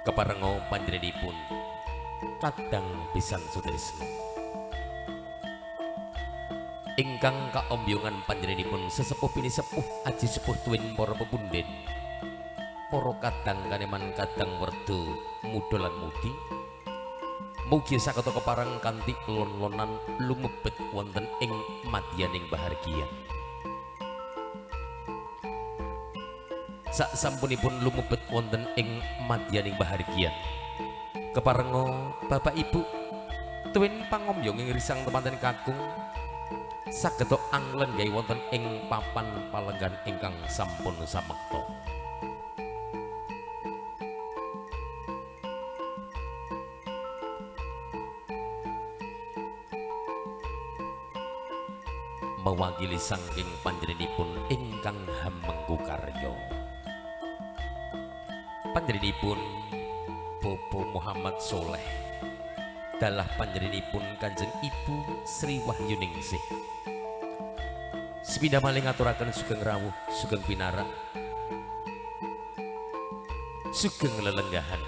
keparenga panjenenganipun kadang pisan sutresna ingkang kaombiongan panjenenganipun sesepuh pinisepuh aji sepuh tuwin para pepunden para kadang kaneman kadang werda muda lan mudi mugi sakata kepareng kanthi lon-lonan lumebet wonten ing madyaning bahagia. Sak sampunipun lumebet wonten ing madyaning bahagia keparenga Bapak Ibu tuwin pangombyong ing risang temanten kakung saged anglen gawe wonten ing papan palenggan ingkang sampun samekta. Mewakili sangking panjenenganipun ingkang hamengku karya. Panjenenganipun Bobo Muhammad Soleh dalah panjenenganipun Kanjeng Ibu Sri Wahyuningsih. Sepindah malih ngaturaken sugeng rawuh, sugeng pinarak, sugeng lelenggahan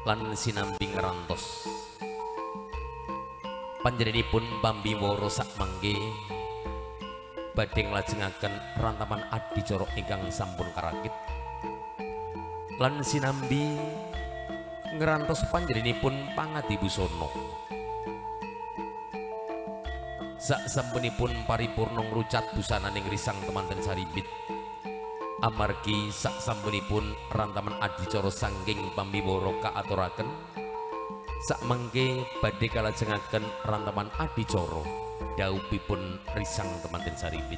lan sinambi ngerantos panjenenganipun pambimara sakmangke badhe nglajengaken rantaman adicara ingkang sampun karakit lan sinambi ngrantos panjenenganipun pangadibusana sak sampunipun paripurna ngrucat busananing risang temanten saribit amargi sak sampunipun rantaman adicara saking pambimara kaaturaken sak mengke badhe kalajengaken rantaman adicara dawuhipun risang temanten saribit.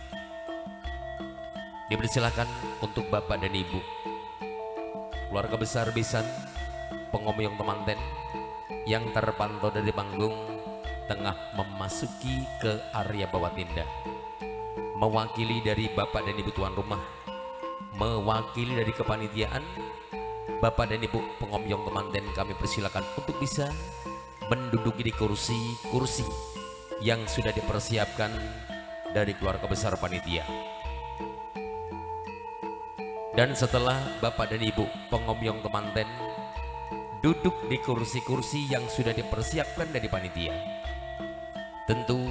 Dipersilakan untuk Bapak dan Ibu keluarga besar besan pengomyong temanten yang terpantau dari panggung tengah memasuki ke area bawah tenda, mewakili dari Bapak dan Ibu tuan rumah, mewakili dari kepanitiaan Bapak dan Ibu pengomyong temanten, kami persilakan untuk bisa menduduki di kursi-kursi yang sudah dipersiapkan dari keluarga besar panitia. Dan setelah Bapak dan Ibu pengomyong temanten duduk di kursi-kursi yang sudah dipersiapkan dari panitia, tentu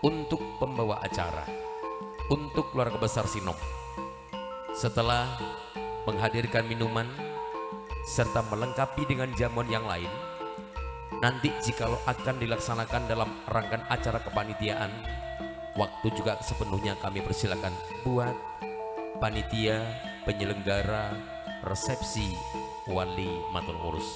untuk pembawa acara, untuk keluarga besar Sinom, setelah menghadirkan minuman serta melengkapi dengan jamuan yang lain, nanti jikalau akan dilaksanakan dalam rangkaian acara kepanitiaan, waktu juga sepenuhnya kami persilakan buat panitia penyelenggara resepsi wali matur ngurus.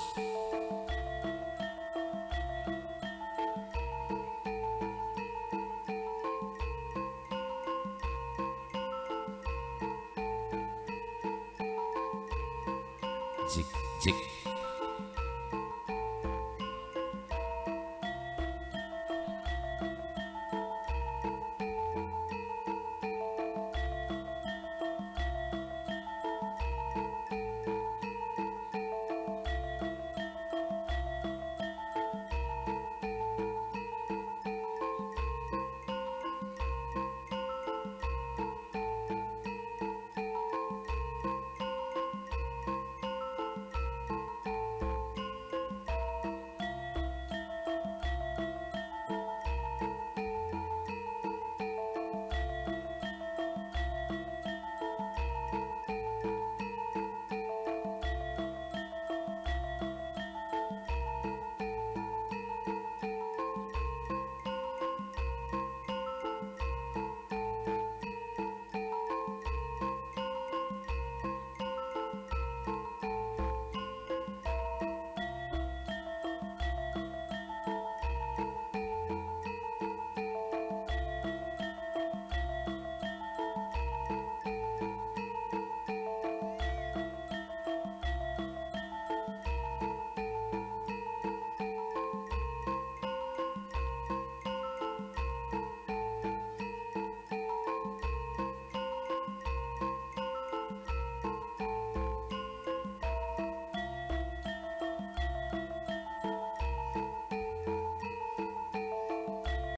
Jik jik